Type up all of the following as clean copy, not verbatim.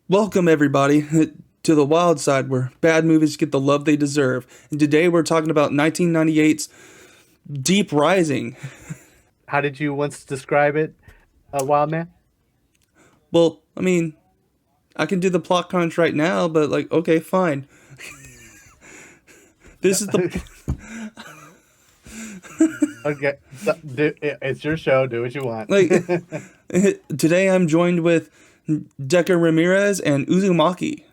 Welcome, everybody, to the wild side where bad movies get the love they deserve. And today we're talking about 1998's Deep Rising. How did you once describe it, Wild Man? Well, I mean, I can do the plot crunch right now, but like, okay, fine. This is the Okay, it's your show. Do what you want. like. Today I'm joined with Decker Ramirez and Uzumaki.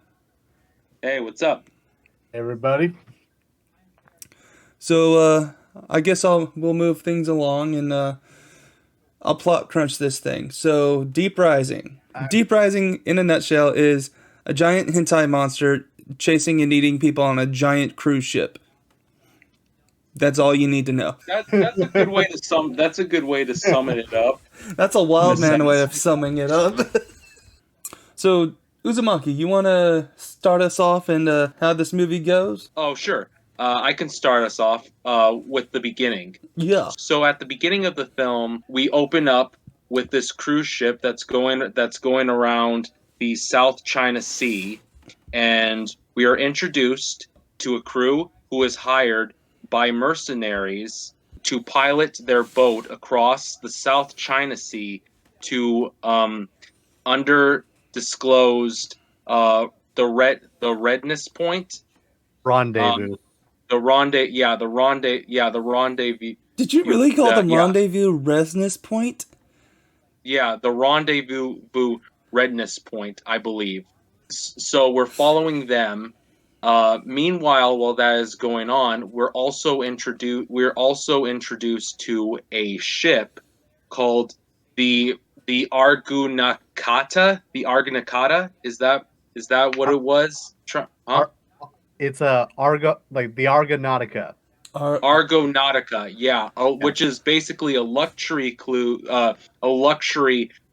Hey, what's up? Everybody, So, I guess we'll move things along and I'll plot crunch this thing. So, Deep Rising. Deep Rising, in a nutshell, is a giant hentai monster chasing and eating people on a giant cruise ship. That's all you need to know. That's a good way to sum. That's a good way to sum it up That's a in a wild man way of sentence. summing it up. So, Uzumaki, you want to start us off and how this movie goes? Oh, sure. I can start us off with the beginning. Yeah. So at the beginning of the film, we open up with this cruise ship that's going around the South China Sea, and we are introduced to a crew who is hired by mercenaries to pilot their boat across the South China Sea to undisclosed the redness point, rendezvous. um, the rendezvous Did you really call the yeah, rendezvous Resness Point? yeah, the rendezvous redness point, I believe. So we're following them. Meanwhile, while that is going on, we're also introduced to a ship called the the Argunakata. The Argunakata, is that what Ar- it was? Huh? Ar- it's a Argo, like the Argonautica. Or Argonautica, yeah, Yeah. which is basically a luxury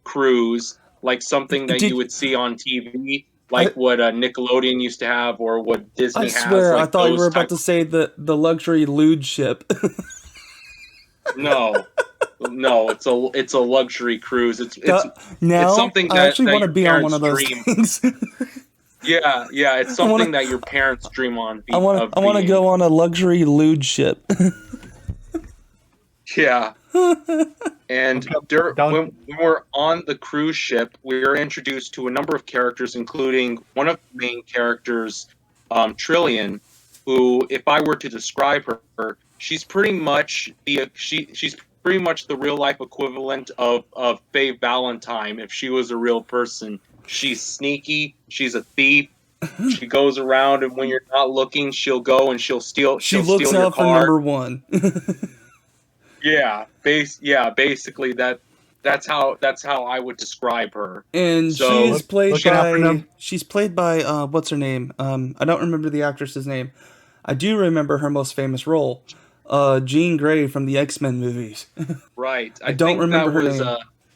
cruise, like something that you did would see on TV, I? like what Nickelodeon used to have, or what I Disney has, swear, I like thought you were those about type to of. say the luxury lewd ship. No, no, it's a luxury cruise. It's That- it's now, something I that actually that want to your be on one parents of those dream. things. Yeah, yeah, it's I something want that to, your parents dream on I want to, of I want to being. go on a luxury lewd ship. Yeah. And Okay, don't. when we're on the cruise ship, we're introduced to a number of characters, including one of the main characters, Trillian, who, if I were to describe her, she's pretty much the real life equivalent of Faye Valentine if she was a real person. She's sneaky. She's a thief. She goes around, and when you're not looking, she'll go and She she'll looks steal your out for car. number one. Yeah, basically that's how I would describe her. And So Looking out for them. she's played by what's her name? I don't remember the actress's name. I do remember her most famous role, Jean Grey from the X-Men movies. right, I I don't think remember that her was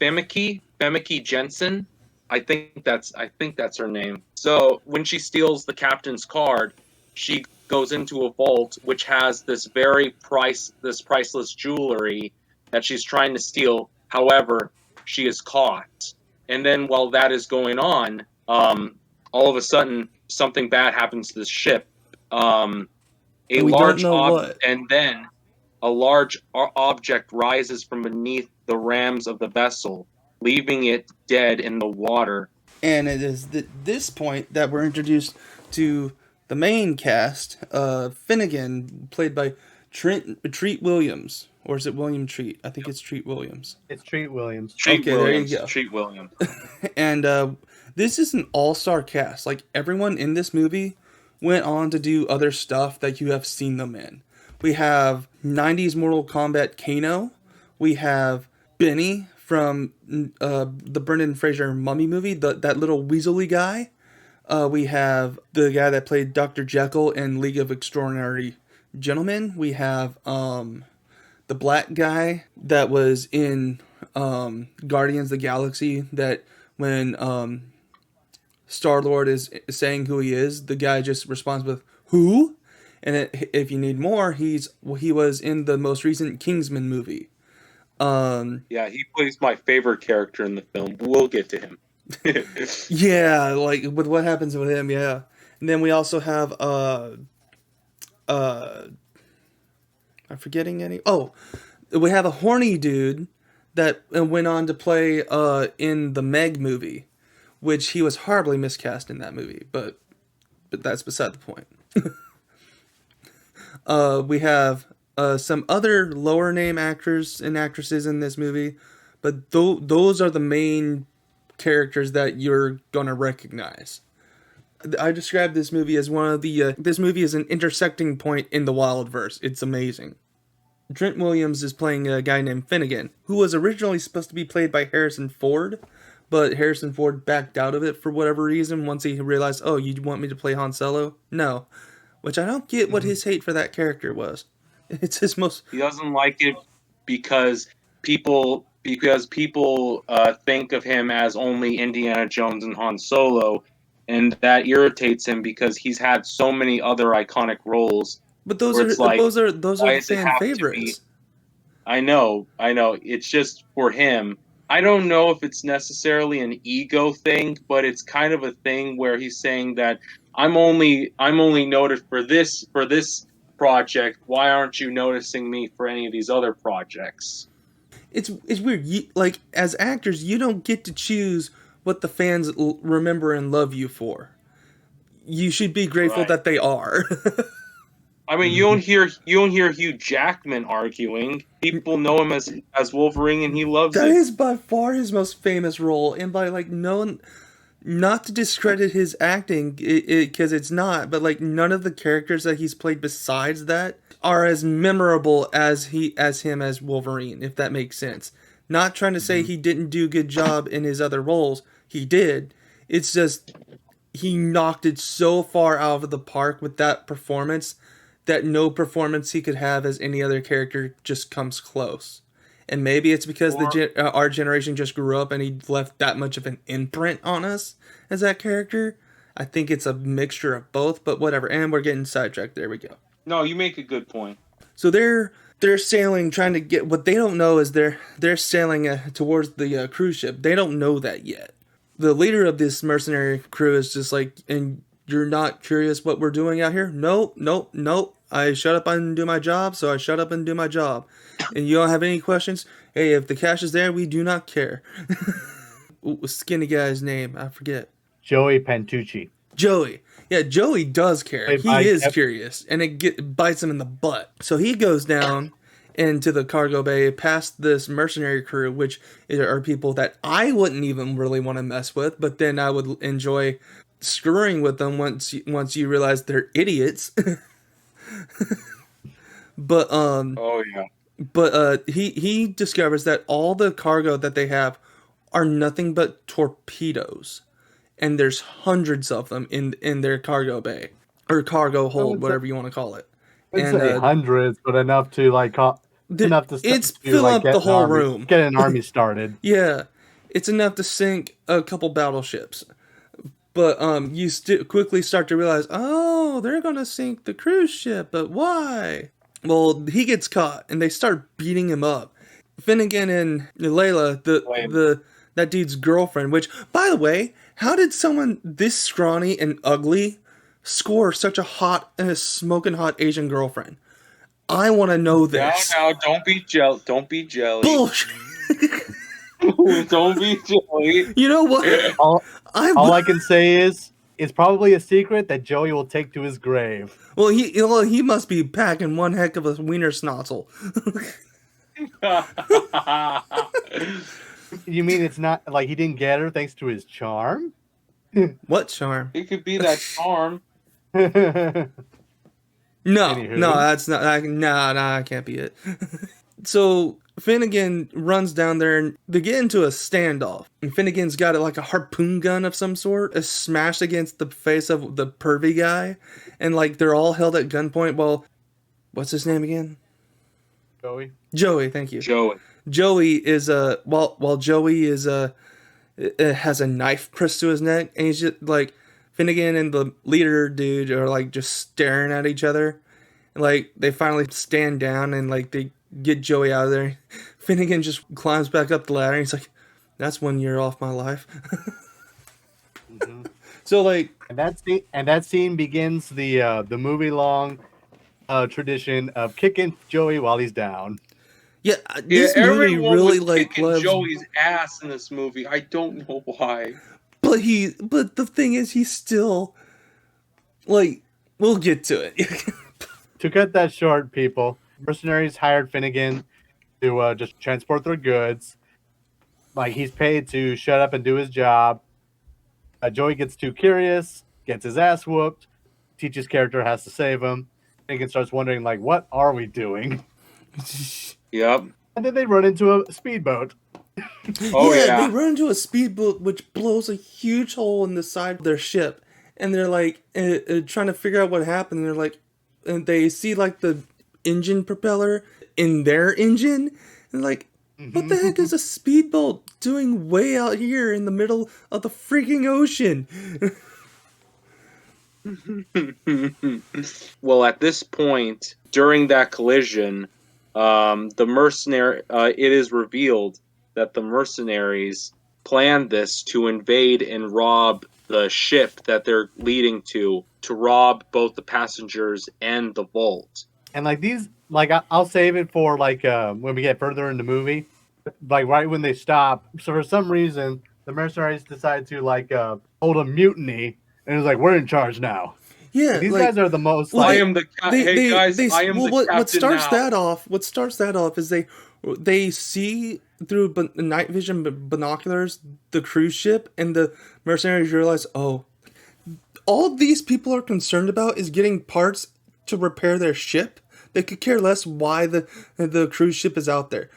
name. Femke Jensen. I think that's her name. So when she steals the captain's card, she goes into a vault which has this priceless jewelry that she's trying to steal. However, she is caught. And then while that is going on, all of a sudden something bad happens to the ship. Um, a And we don't large know ob what. and then a large object rises from beneath the rams of the vessel, leaving it dead in the water. And it is this point that we're introduced to the main cast. Finnegan, played by Treat Williams, or is it William Treat? I think it's Treat Williams. It's Treat Williams. Treat Okay, there you Williams. go. Treat Williams. And this is an all-star cast. Like everyone in this movie went on to do other stuff that you have seen them in. We have 90s Mortal Kombat Kano. We have Benny from the Brendan Fraser Mummy movie, that little weaselly guy. We have the guy that played Dr. Jekyll in League of Extraordinary Gentlemen. We have the black guy that was in Guardians of the Galaxy. That when Star Lord is saying who he is, the guy just responds with "Who?" And if you need more, he was in the most recent Kingsman movie. Um, Yeah, he plays my favorite character in the film. We'll get to him. Yeah, like with what happens with him, yeah. And then we also have I'm forgetting any. Oh, we have a horny dude that went on to play in the Meg movie, which he was horribly miscast in that movie, but that's beside the point. We have some other lower name actors and actresses in this movie, but those are the main characters that you're gonna recognize. I described this movie as one of the. This movie is an intersecting point in the Wildverse. It's amazing. Trent Williams is playing a guy named Finnegan, who was originally supposed to be played by Harrison Ford, but Harrison Ford backed out of it for whatever reason once he realized, oh, you want me to play Han Solo? No. Which I don't get what his hate for that character was. It's his most. He doesn't like it because people think of him as only Indiana Jones and Han Solo, and that irritates him because he's had so many other iconic roles. But those where are it's like, those are why the does it fan have to favorites. be? I know. It's just for him. I don't know if it's necessarily an ego thing, but it's kind of a thing where he's saying that I'm only noted for this project. Why aren't you noticing me for any of these other projects? It's weird. Like as actors, you don't get to choose what the fans remember and love you for. You should be grateful Right. that they are. I mean, you don't hear Hugh Jackman arguing. People know him as Wolverine, and he loves That it. is by far his most famous role, and by like no, not to discredit his acting, because it's not, but like none of the characters that he's played besides that are as memorable as him as Wolverine, if that makes sense. Not trying to say he didn't do a good job in his other roles, he did. It's just he knocked it so far out of the park with that performance that no performance he could have as any other character just comes close. And maybe it's because our generation just grew up and he left that much of an imprint on us as that character. I think it's a mixture of both, but whatever. And we're getting sidetracked. There we go. No, you make a good point. So they're sailing, trying to get. What they don't know is they're sailing towards the cruise ship. They don't know that yet. The leader of this mercenary crew is just like, and you're not curious what we're doing out here? Nope. I shut up and do my job, so I shut up and do my job. And you don't have any questions? Hey, if the cash is there, we do not care. Skinny guy's name, I forget. Joey Pantucci. Joey. Yeah, Joey does care. Played He by is Kev- curious, and it bites him in the butt. So he goes down into the cargo bay past this mercenary crew, which are people that I wouldn't even really want to mess with, but then I would enjoy screwing with them once you realize they're idiots. But Oh yeah. But he discovers that all the cargo that they have are nothing but torpedoes, and there's hundreds of them in their cargo bay or cargo hold, whatever you want to call it. I'd And say hundreds, but enough to like enough to it's to, fill like, up get the an whole army- room. Get an army started. Yeah, it's enough to sink a couple battleships. But you quickly start to realize, oh, they're gonna sink the cruise ship, but why? Well, he gets caught, and they start beating him up. Finnegan and Layla, that dude's girlfriend. Which, by the way, how did someone this scrawny and ugly score such a hot and a smoking hot Asian girlfriend? I want to know this. Now, don't be Don't be jelly. Bullshit. Don't be jelly. You know what? All I can say is it's probably a secret that Joey will take to his grave. Well, he must be packing one heck of a wiener schnitzel. You mean it's not like he didn't get her thanks to his charm? What charm? It could be that charm. No, Anywho. no, that's not. I can't be it. So Finnegan runs down there and they get into a standoff. And Finnegan's got like a harpoon gun of some sort, is smashed against the face of the pervy guy, and like they're all held at gunpoint. Well, what's his name again? Joey. Thank you. Joey is while Joey is has a knife pressed to his neck, and he's just like Finnegan and the leader dude are like just staring at each other. And, like they finally stand down and like they get Joey out of there. Finnegan just climbs back up the ladder and he's like, "That's 1 year off my life." So like, And that scene begins the movie long tradition of kicking Joey while he's down. yeah, this movie everyone really was like kicking loves. Joey's ass in this movie. I don't know why. But the thing is, he's still like. We'll get to it. To cut that short, people, mercenaries hired Finnegan to just transport their goods. Like, he's paid to shut up and do his job. Joey gets too curious, gets his ass whooped. Teach's character has to save him. Finnegan starts wondering, like, what are we doing? Yep. And then they run into a speedboat. Oh They yeah. run into a speedboat which blows a huge hole in the side of their ship, and they're like trying to figure out what happened. And they're like, and they see like the engine propeller in their engine, and like, what the heck is a speedboat doing way out here in the middle of the freaking ocean? Well, at this point, during that collision, the mercenary, it is revealed that the mercenaries planned this to invade and rob the ship that they're leading to rob both the passengers and the vault. And like these, like I'll save it for like when we get further in the movie. Like right when they stop, so for some reason the mercenaries decide to like hold a mutiny, and it's like we're in charge now. Yeah, These like, guys are the most. well, I Like, am the hey guys. I am the what captain starts now. that off? What starts that off is they see through night vision binoculars the cruise ship, and the mercenaries realize, oh, all these people are concerned about is getting parts to repair their ship. They could care less why the cruise ship is out there.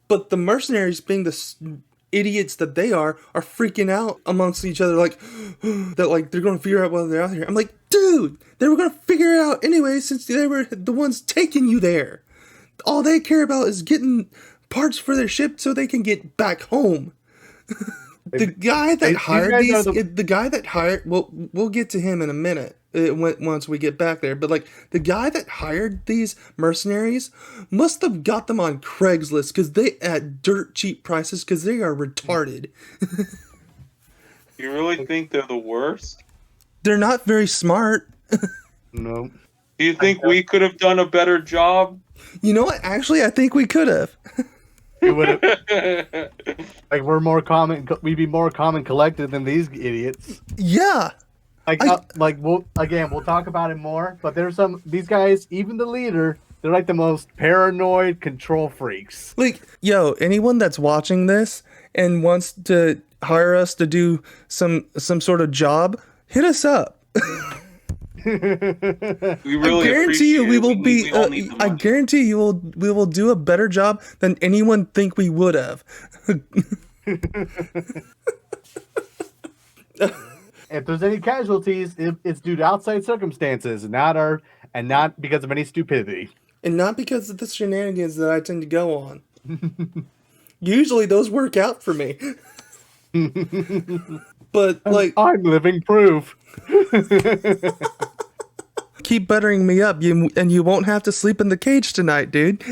But the mercenaries, being the idiots that they are freaking out amongst each other, like that, like they're going to figure out whether they're out here. I'm like, dude, they were going to figure it out anyway since they were the ones taking you there. All they care about is getting parts for their ship so they can get back home. The guy that hired guys are the guy that hired, well, we'll get to him in a minute once we get back there. But like the guy that hired these mercenaries must have got them on Craigslist because they at dirt cheap prices because they are retarded. You really think they're the worst? They're not very smart. no. Do you think we could have done a better job? You know what? Actually, I think we could have. We would have, like we're more common. We'd be more common collected than these idiots. Yeah. Like we'll talk about it more. But there's these guys, even the leader, they're like the most paranoid control freaks. Like, yo, anyone that's watching this and wants to hire us to do some sort of job, hit us up. We really I guarantee you we will appreciate it. be. We all need the I money. guarantee you we will do a better job than anyone think we would have. If there's any casualties, it's due to outside circumstances, not because of any stupidity. And not because of the shenanigans that I tend to go on. Usually those work out for me. But like, I'm living proof. keep buttering me up, and you won't have to sleep in the cage tonight, dude.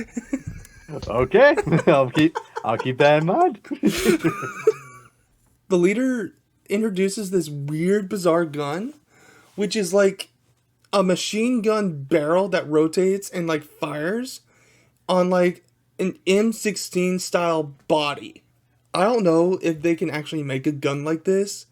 Okay, I'll keep that in mind. The leader introduces this weird, bizarre gun, which is like a machine gun barrel that rotates and like fires on like an M16 style body. I don't know if they can actually make a gun like this.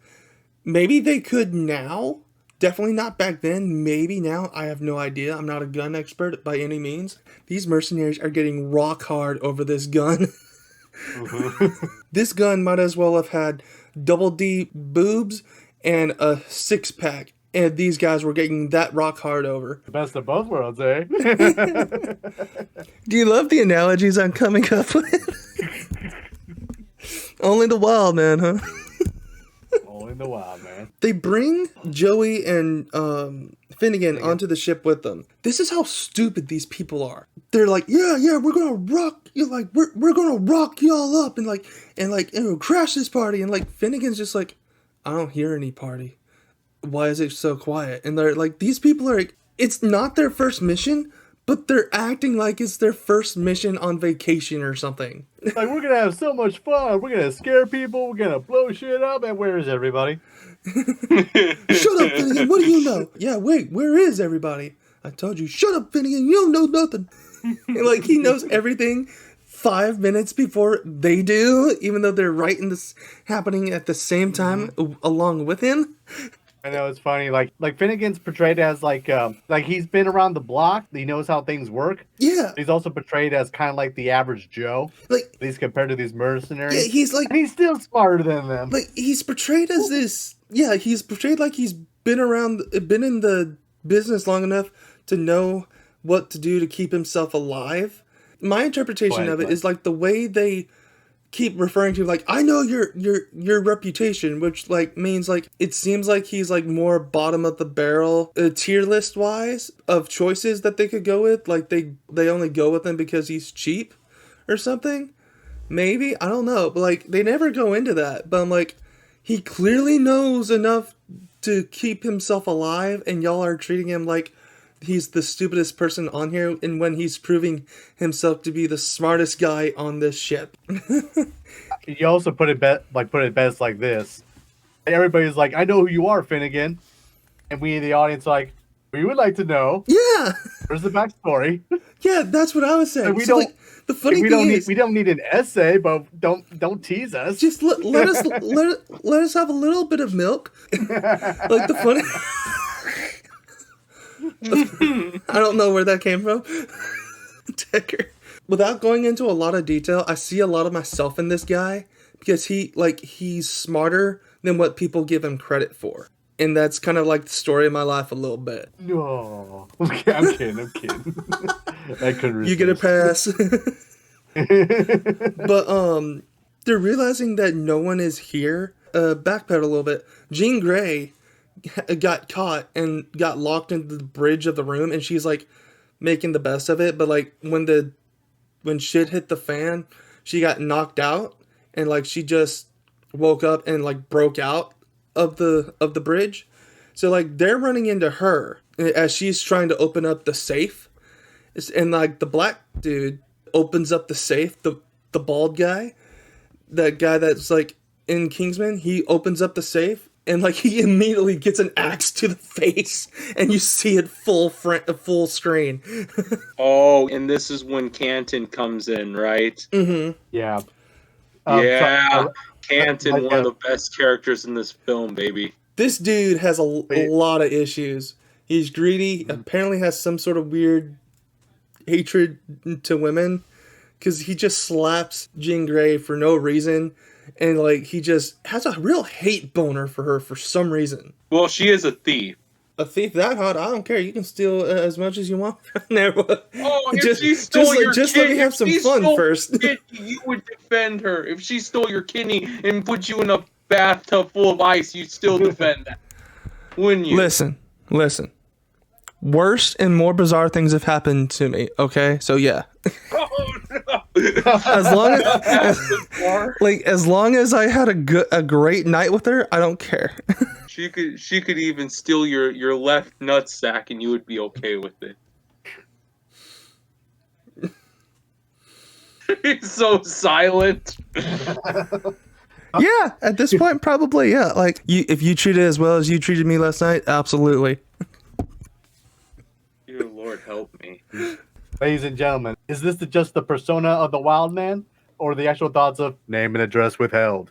Maybe they could now. Definitely not back then. Maybe now. I have no idea. I'm not a gun expert by any means. These mercenaries are getting rock hard over this gun. This gun might as well have had double D boobs and a six pack. And these guys were getting that rock hard over. The best of both worlds, eh? Do you love the analogies I'm coming up with? Only the wild man, huh? Only in the wild, man. They bring Joey and Finnegan onto the ship with them. This is how stupid these people are. They're like, yeah, we're gonna rock you, like we're gonna rock y'all up and crash this party. And like Finnegan's just like, I don't hear any party. Why is it so quiet? And they're like, these people are like, it's not their first mission, but they're acting like it's their first mission on vacation or something. Like, we're gonna have so much fun. We're gonna scare people. We're gonna blow shit up. And where is everybody? Shut up, Finnegan. What do you know? Yeah, wait, where is everybody? I told you, shut up, Finnegan. You don't know nothing. And like, he knows everything 5 minutes before they do, even though they're right in this happening at the same time along with him. I know it's funny. Like Finnegan's portrayed as like he's been around the block. He knows how things work. Yeah. He's also portrayed as kind of like the average Joe, Like, at least compared to these mercenaries. yeah, he's like, And he's still smarter than them. like, he's portrayed as this, yeah, he's portrayed like he's been in the business long enough to know what to do to keep himself alive. My interpretation of it is like the way they keep referring to, like, I know your reputation, which like means like it seems like he's like more bottom of the barrel tier list wise of choices that they could go with. Like they only go with him because he's cheap or something. Maybe, I don't know, but like they never go into that. But I'm like, he clearly knows enough to keep himself alive, and y'all are treating him like he's the stupidest person on here, and when he's proving himself to be the smartest guy on this ship. You also put it best like this. Everybody's like, I know who you are, Finnegan. And we, the audience, like, we would like to know. Yeah, Where's the backstory? yeah, that's what I was saying. And we So, don't- like, the funny we thing is, don't need an essay, but don't tease us. just let us have a little bit of milk. Like the funny. I don't know where that came from. Decker. Without going into a lot of detail, I see a lot of myself in this guy because he's smarter than what people give him credit for. And that's kind of like the story of my life a little bit. No, okay, I'm kidding. I couldn't resist. You get a pass. But they're realizing that no one is here. Backpedal a little bit. Jean Grey got caught and got locked into the bridge of the room, and she's like making the best of it. But like when shit hit the fan, she got knocked out, and like she just woke up and like broke out of the bridge. So like they're running into her as she's trying to open up the safe, and like the black dude opens up the safe. The bald guy, that guy that's like in Kingsman, he opens up the safe. And like he immediately gets an axe to the face, and you see it full screen. Oh, and this is when Canton comes in, right? Mm-hmm. Yeah. Yeah, Canton, one of the best characters in this film, baby. This dude has a lot of issues. He's greedy. Apparently, has some sort of weird hatred to women, because he just slaps Jean Grey for no reason. And, like, he just has a real hate boner for her for some reason. Well, she is a thief. A thief that hot? I don't care. You can steal as much as you want. Never. Oh, if she stole your just kid, let me have some fun first. Kidney, you would defend her. If she stole your kidney and put you in a bathtub full of ice, you'd still defend that, wouldn't you? Listen. Worse and more bizarre things have happened to me. Okay, so yeah. Oh, no. as long as I had a great night with her, I don't care. She could even steal your left nutsack and you would be okay with it. He's so silent. Yeah, at this point, probably, yeah. Like, if you treated it as well as you treated me last night, absolutely. Dear Lord, help me. Ladies and gentlemen, is this just the persona of the wild man, or the actual thoughts of name and address withheld?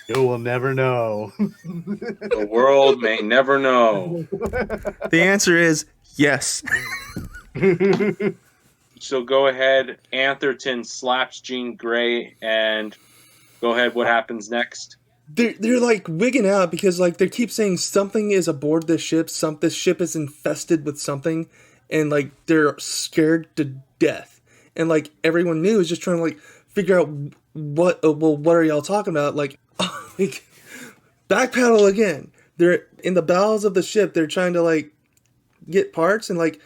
You will never know. The world may never know. The answer is yes. So go ahead. Atherton slaps Jean Grey, and go ahead. What happens next? They're like wigging out because like they keep saying something is aboard this ship. This ship is infested with something, and like they're scared to death. And like everyone new is just trying to like figure out what are y'all talking about? Like backpedal again. They're in the bowels of the ship. They're trying to like get parts, and like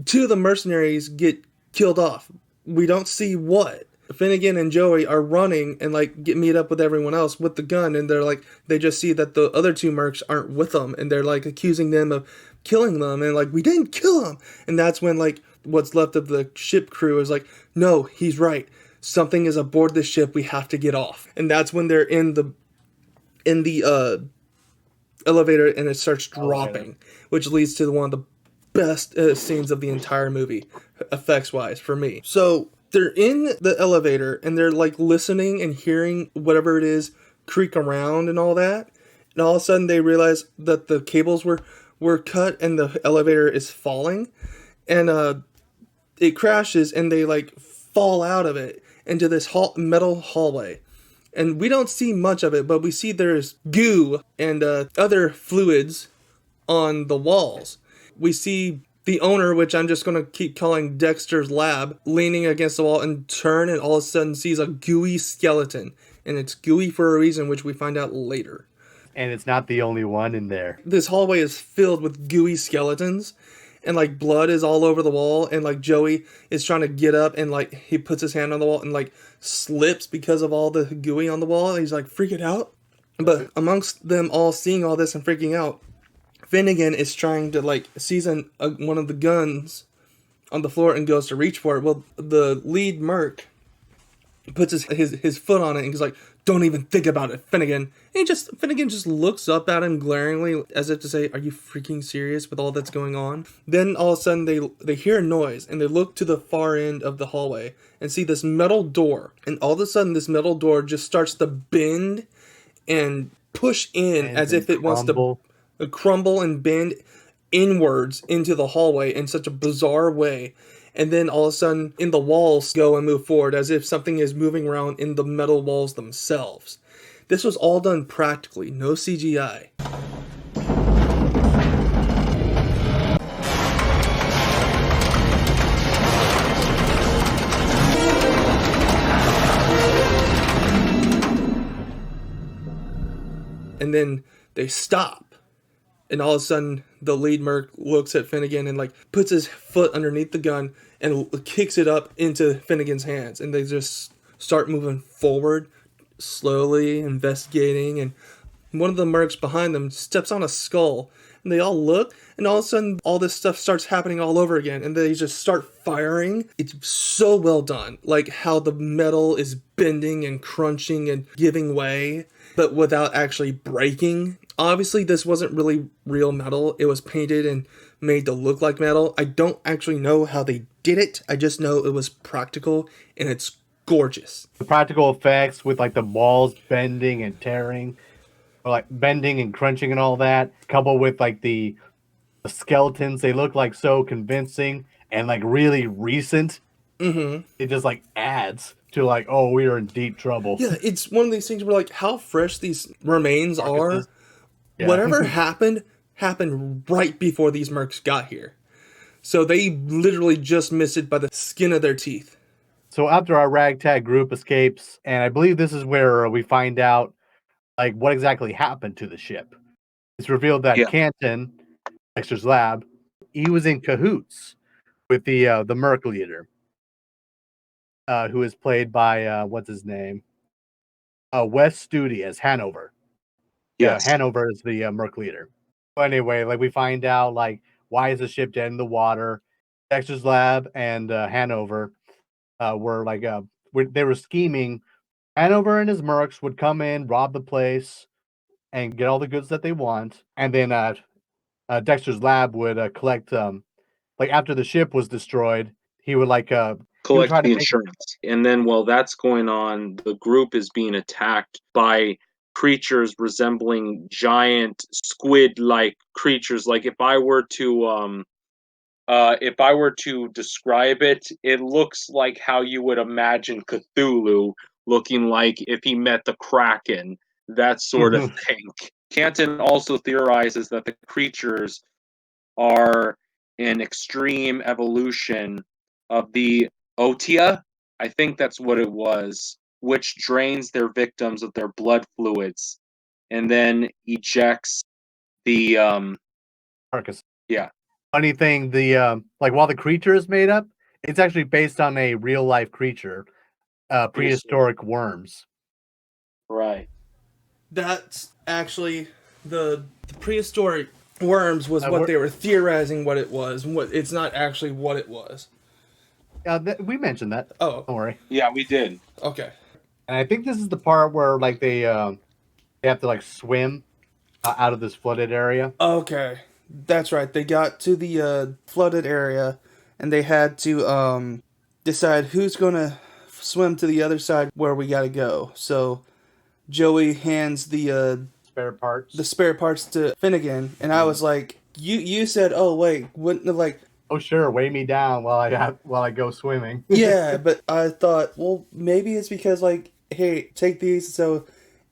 two of the mercenaries get killed off. We don't see what. Finnegan and Joey are running and like meet up with everyone else with the gun, and they're like, they just see that the other two mercs aren't with them, and they're like accusing them of killing them, and like, we didn't kill them. And that's when like what's left of the ship crew is like, no, he's right, something is aboard the ship, we have to get off. And that's when they're in the elevator and it starts Elevator. dropping, which leads to one of the best scenes of the entire movie, effects wise, for me. So they're in the elevator and they're like listening and hearing whatever it is creak around and all that. And all of a sudden they realize that the cables were cut and the elevator is falling. And it crashes and they like fall out of it into this metal hallway. And we don't see much of it, but we see there's goo and other fluids on the walls. We see the owner, which I'm just going to keep calling Dexter's Lab, leaning against the wall and turn and all of a sudden sees a gooey skeleton. And it's gooey for a reason, which we find out later. And it's not the only one in there. This hallway is filled with gooey skeletons. And like blood is all over the wall, and like Joey is trying to get up, and like he puts his hand on the wall and like slips because of all the gooey on the wall, and he's like freaking out. But amongst them all seeing all this and freaking out, Finnegan is trying to like seize one of the guns on the floor and goes to reach for it. Well, the lead merc puts his foot on it and he's like, "Don't even think about it, Finnegan." And Finnegan just looks up at him glaringly as if to say, "Are you freaking serious with all that's going on?" Then all of a sudden they hear a noise and they look to the far end of the hallway and see this metal door. And all of a sudden this metal door just starts to bend and push in And as if it wants to crumble and bend inwards into the hallway in such a bizarre way. And then all of a sudden, in the walls go and move forward as if something is moving around in the metal walls themselves. This was all done practically, no CGI. And then they stop. And all of a sudden, the lead merc looks at Finnegan and like puts his foot underneath the gun and kicks it up into Finnegan's hands. And they just start moving forward, slowly investigating. And one of the mercs behind them steps on a skull. And they all look, and all of a sudden, all this stuff starts happening all over again. And they just start firing. It's so well done. Like how the metal is bending and crunching and giving way, but without actually breaking. Obviously, this wasn't really real metal. It was painted and made to look like metal. I don't actually know how they did it. I just know it was practical, and it's gorgeous. The practical effects with like the walls bending and tearing, or like bending and crunching and all that, coupled with like the skeletons, they look like so convincing and like really recent. Mm-hmm. It just like adds to like, oh, we are in deep trouble. Yeah, it's one of these things where like how fresh these remains are. Yeah. Whatever happened right before these mercs got here. So they literally just missed it by the skin of their teeth. So after our ragtag group escapes, and I believe this is where we find out like what exactly happened to the ship. It's revealed that Canton, Dexter's Lab, he was in cahoots with the merc leader, who is played by what's his name, Wes Studi as Hanover. Yes. Hanover is the merc leader. But anyway, like we find out like why is the ship dead in the water? Dexter's Lab and Hanover were like they were scheming. Hanover and his mercs would come in, rob the place, and get all the goods that they want, and then Dexter's Lab would collect like after the ship was destroyed, he would like collect the insurance. And then while that's going on, the group is being attacked by creatures resembling giant squid-like creatures. Like if I were to describe it, it looks like how you would imagine Cthulhu looking like if he met the Kraken, that sort of thing. Canton also theorizes that the creatures are an extreme evolution of the Otia. I think that's what it was, which drains their victims of their blood fluids and then ejects the carcass. Yeah. Funny thing, the like while the creature is made up, it's actually based on a real life creature, prehistoric worms. Right. That's actually the prehistoric worms was what they were theorizing what it was. It's not actually what it was. We mentioned that. Oh, don't worry. Yeah, we did. Okay. And I think this is the part where like they have to like swim out of this flooded area. Okay, that's right. They got to the flooded area, and they had to decide who's gonna swim to the other side where we gotta go. So Joey hands Spare parts. the spare parts to Finnegan, and I was like, "You said, oh wait, wouldn't have like." Oh sure, weigh me down while I go swimming. Yeah, but I thought, well, maybe it's because like, hey, take these so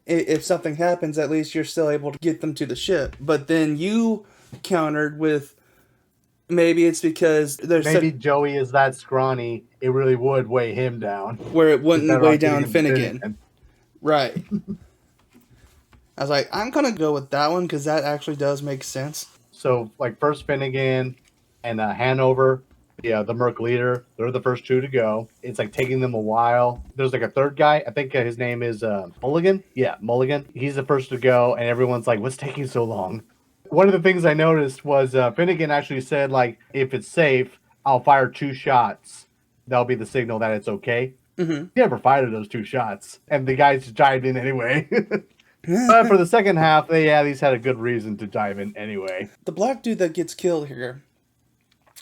if something happens, at least you're still able to get them to the ship. But then you countered with maybe it's because there's Maybe Joey is that scrawny, it really would weigh him down. where it wouldn't Better weigh off down getting Finnegan. Right. I was like, I'm gonna go with that one because that actually does make sense. So like first Finnegan and Hanover, the Merc leader, they're the first two to go. It's like taking them a while. There's like a third guy. I think his name is Mulligan. Yeah, Mulligan. He's the first to go, and everyone's like, "What's taking so long?" One of the things I noticed was Finnegan actually said, like, if it's safe, I'll fire 2 shots. That'll be the signal that it's okay. Mm-hmm. He never fired those 2 shots, and the guys just dived in anyway. But for the second half, they at least had a good reason to dive in anyway. The black dude that gets killed here,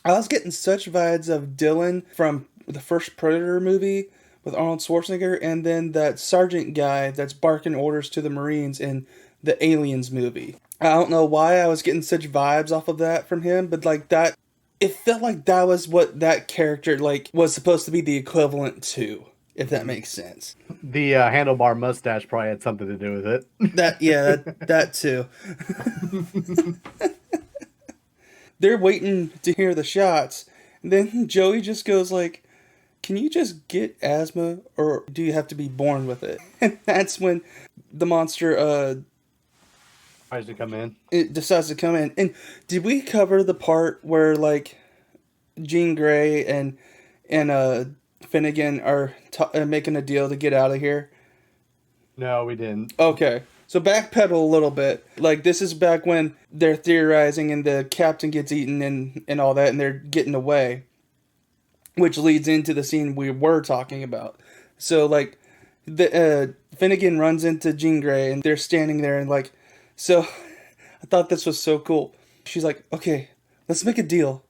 I was getting such vibes of Dylan from the first Predator movie with Arnold Schwarzenegger, and then that sergeant guy that's barking orders to the Marines in the Aliens movie. I don't know why I was getting such vibes off of that from him, but like that, it felt like that was what that character like was supposed to be the equivalent to, if that makes sense. The handlebar mustache probably had something to do with it. That too. They're waiting to hear the shots, and then Joey just goes like, "Can you just get asthma, or do you have to be born with it?" And that's when the monster Tries to come in. it decides to come in. And did we cover the part where like Jean Grey and Finnegan are making a deal to get out of here? No, we didn't. Okay. So backpedal a little bit. Like, this is back when they're theorizing and the captain gets eaten and all that, and they're getting away. Which leads into the scene we were talking about. So, like, the Finnegan runs into Jean Grey, and they're standing there, and, like... So, I thought this was so cool. She's like, okay, let's make a deal.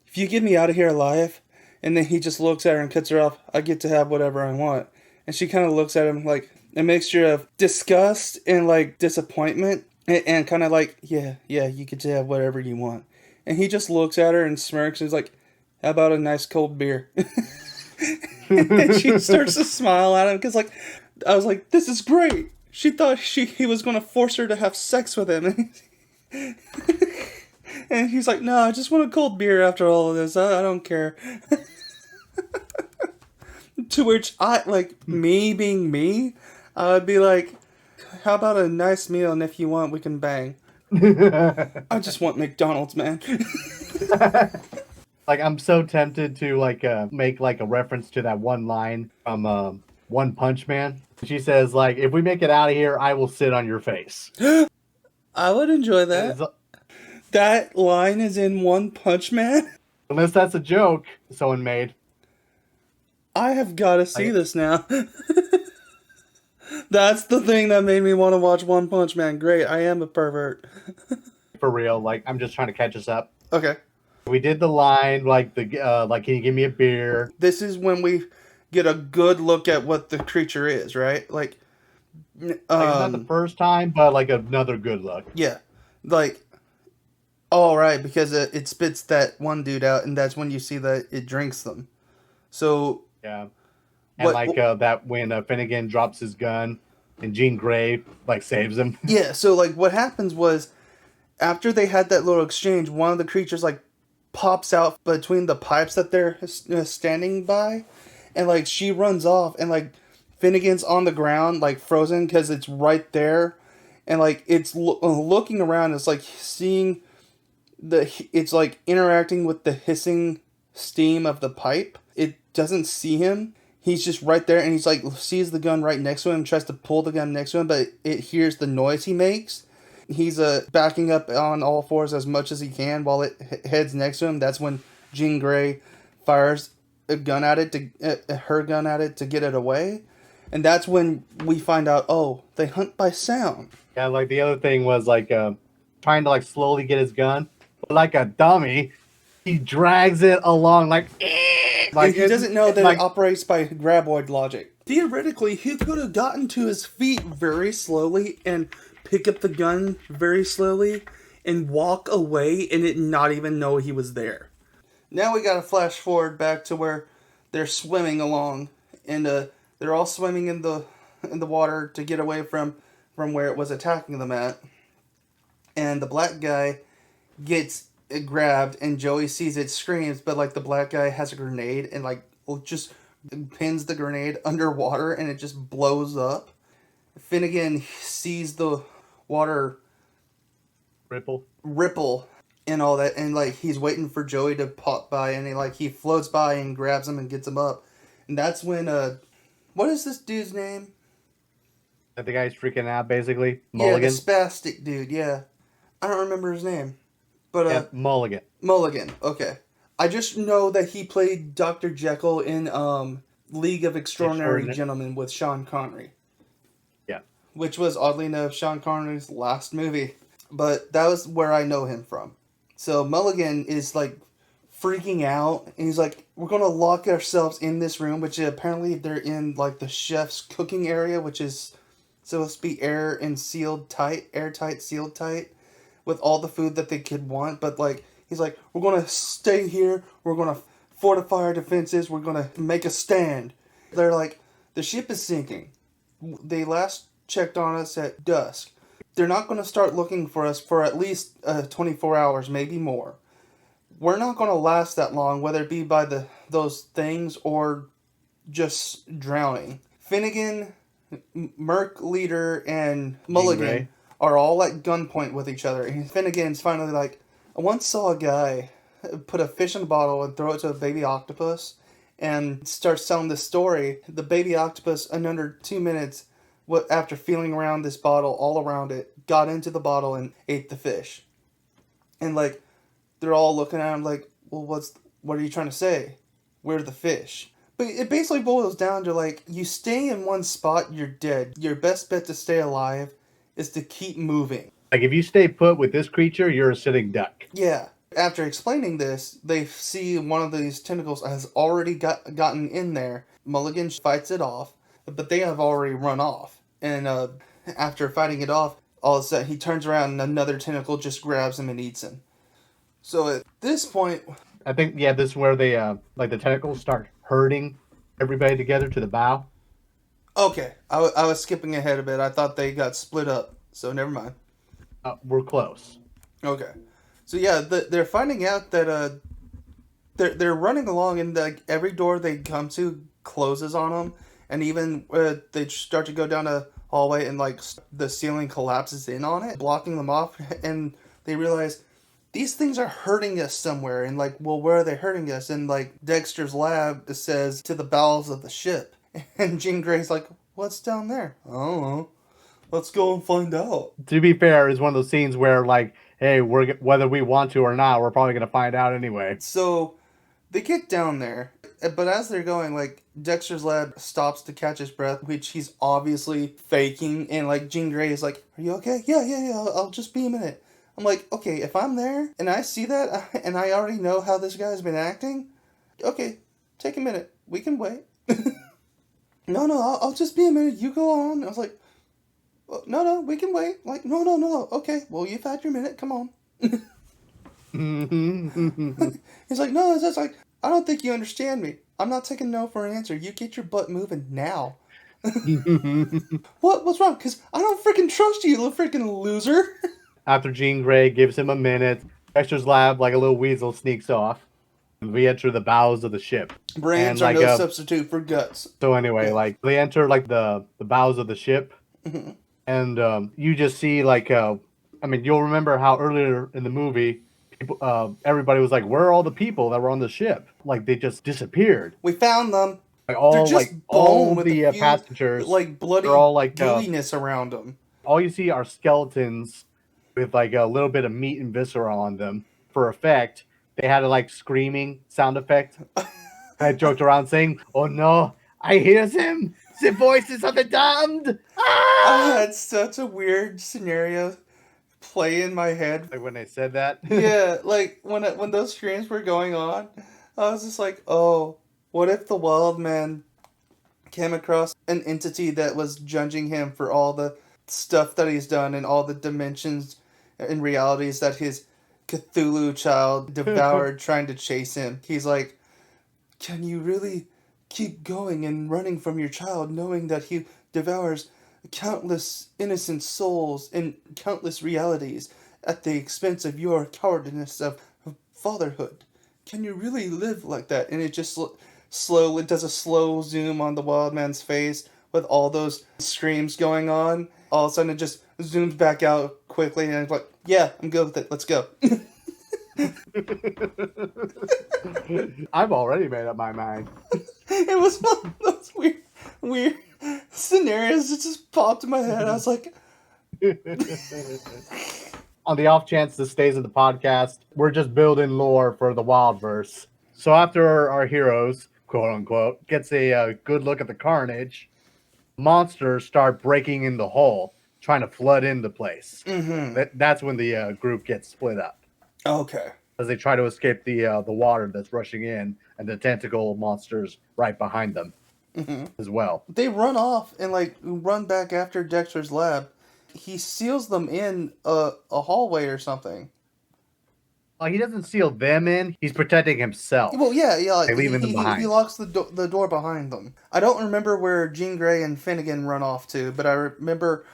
If you get me out of here alive... And then he just looks at her and cuts her off. I get to have whatever I want. And she kind of looks at him like a mixture of disgust and like disappointment. And kind of like, yeah, you get to have whatever you want. And he just looks at her and smirks and is like, how about a nice cold beer? And she starts to smile at him because like, I was like, this is great. She thought he was going to force her to have sex with him. And he's like, no, I just want a cold beer after all of this. I don't care. To which I, like, me being me, I would be like, how about a nice meal, and if you want, we can bang. I just want McDonald's, man. Like, I'm so tempted to, like, make, like, a reference to that one line from One Punch Man. She says, like, if we make it out of here, I will sit on your face. I would enjoy that. That line is in One Punch Man? Unless that's a joke someone made. I have got to see this now. That's the thing that made me want to watch One Punch Man. Great, I am a pervert. For real, like, I'm just trying to catch us up. Okay. We did the line, like, like, can you give me a beer? This is when we get a good look at what the creature is, right? Like Not the first time, but, like, another good look. Yeah. Like, all right, because it spits that one dude out, and that's when you see that it drinks them. So... Yeah. And that when Finnegan drops his gun and Jean Grey like saves him. Yeah, so like what happens was after they had that little exchange, one of the creatures like pops out between the pipes that they're standing by, and like she runs off, and like Finnegan's on the ground like frozen because it's right there, and like it's looking around, it's like seeing it's like interacting with the hissing steam of the pipe. It doesn't see him. He's just right there, and he's like sees the gun right next to him, tries to pull the gun next to him, but it hears the noise he makes. He's backing up on all fours as much as he can while it heads next to him. That's when Jean Grey fires her gun at it to get it away. And that's when we find out, oh, they hunt by sound. Yeah, like the other thing was like trying to like slowly get his gun, but like a dummy, he drags it along like. Like he doesn't know that like, it operates by graboid logic. Theoretically, he could have gotten to his feet very slowly and pick up the gun very slowly and walk away and it not even know he was there. Now we got to flash forward back to where they're swimming along, and they're all swimming in the water to get away from where it was attacking them at. And the black guy gets grabbed, and Joey sees it, screams, but like the black guy has a grenade and like just pins the grenade underwater, and it just blows up. Finnegan sees the water ripple and all that, and like he's waiting for Joey to pop by, and he floats by and grabs him and gets him up. And that's when what is this dude's name? I think he's freaking out basically. Mulligan. Yeah, the spastic dude. Yeah, I don't remember his name, but yeah, Mulligan. Mulligan. Okay, I just know that he played Dr. Jekyll in League of Extraordinary Gentlemen with Sean Connery. Yeah, which was oddly enough Sean Connery's last movie, but that was where I know him from. So Mulligan is like freaking out, and he's like, we're gonna lock ourselves in this room, which apparently they're in like the chef's cooking area, which is supposed to be airtight, sealed tight, with all the food that they could want. But like, he's like, we're gonna stay here, we're gonna fortify our defenses, we're gonna make a stand. They're like, the ship is sinking. They last checked on us at dusk. They're not going to start looking for us for at least 24 hours, maybe more. We're not going to last that long, whether it be by those things or just drowning. Finnegan, Merc Leader, and Mulligan are all at gunpoint with each other. And Finnegan's finally like, I once saw a guy put a fish in a bottle and throw it to a baby octopus and start telling this story. The baby octopus, in under 2 minutes, after feeling around this bottle, all around it, got into the bottle and ate the fish. And like, they're all looking at him like, well, what are you trying to say? Where's the fish? But it basically boils down to like, you stay in one spot, you're dead. Your best bet to stay alive is to keep moving. Like if you stay put with this creature, you're a sitting duck. Yeah. After explaining this, they see one of these tentacles has already gotten in there. Mulligan fights it off, but they have already run off. And after fighting it off, all of a sudden he turns around and another tentacle just grabs him and eats him. So at this point, I think this is where they like the tentacles start herding everybody together to the bow. Okay, I was skipping ahead a bit. I thought they got split up, so never mind. We're close. Okay, so yeah, they're finding out that they're running along, and like every door they come to closes on them. And even they start to go down a hallway and like the ceiling collapses in on it, blocking them off. And they realize these things are hurting us somewhere. And like, well, where are they hurting us? And like Dexter's lab says to the bowels of the ship. And Jean Grey's like, what's down there? I don't know. Let's go and find out. To be fair, it's one of those scenes where like, hey, whether we want to or not, we're probably going to find out anyway. So they get down there. But as they're going, like, Dexter's lab stops to catch his breath, which he's obviously faking. And, like, Jean Grey is like, are you okay? Yeah, I'll just be a minute. I'm like, okay, if I'm there and I see that and I already know how this guy's been acting, okay, take a minute. We can wait. No, I'll just be a minute. You go on. I was like, no, we can wait. Like, no. Okay, well, you've had your minute. Come on. He's like, no, it's just like, I don't think you understand me. I'm not taking no for an answer. You get your butt moving now. What's wrong? Because I don't freaking trust you, little freaking loser. After Jean Grey gives him a minute, Dexter's lab, like a little weasel, sneaks off. We enter the bows of the ship. Brains are no substitute for guts. So anyway, like they enter like the bows of the ship. Mm-hmm. And you just see like, you'll remember how earlier in the movie, everybody was like, where are all the people that were on the ship? Like they just disappeared. We found them. Like all the passengers, like bloody all like gooiness around them. All you see are skeletons with like a little bit of meat and viscera on them for effect. They had a like screaming sound effect. I joked around saying, "Oh no, I hear him The voices of the damned. I Ah! had such a weird scenario play in my head. Like when they said that. Yeah, like when those screams were going on, I was just like, oh, what if the wild man came across an entity that was judging him for all the stuff that he's done and all the dimensions and realities that his Cthulhu child devoured trying to chase him. He's like, can you really keep going and running from your child knowing that he devours countless innocent souls in countless realities at the expense of your cowardice of fatherhood? Can you really live like that? And it just slowly does a slow zoom on the wild man's face with all those screams going on. All of a sudden it just zooms back out quickly and it's like, yeah, I'm good with it. Let's go. I've already made up my mind. It was one of those weird scenarios that just popped in my head. I was like, On the off chance this stays in the podcast, we're just building lore for the Wildverse. So after our heroes, quote unquote, gets a good look at the carnage, monsters start breaking in the hole, trying to flood in the place. That's when the group gets split up. okay. As they try to escape the water that's rushing in, and the tentacle monsters right behind them as well. They run off and like run back after Dexter's lab. He seals them in a hallway or something. He doesn't seal them in; he's protecting himself. Well, yeah. By leaving them behind. He locks the door behind them. I don't remember where Jean Grey and Finnegan run off to, but I remember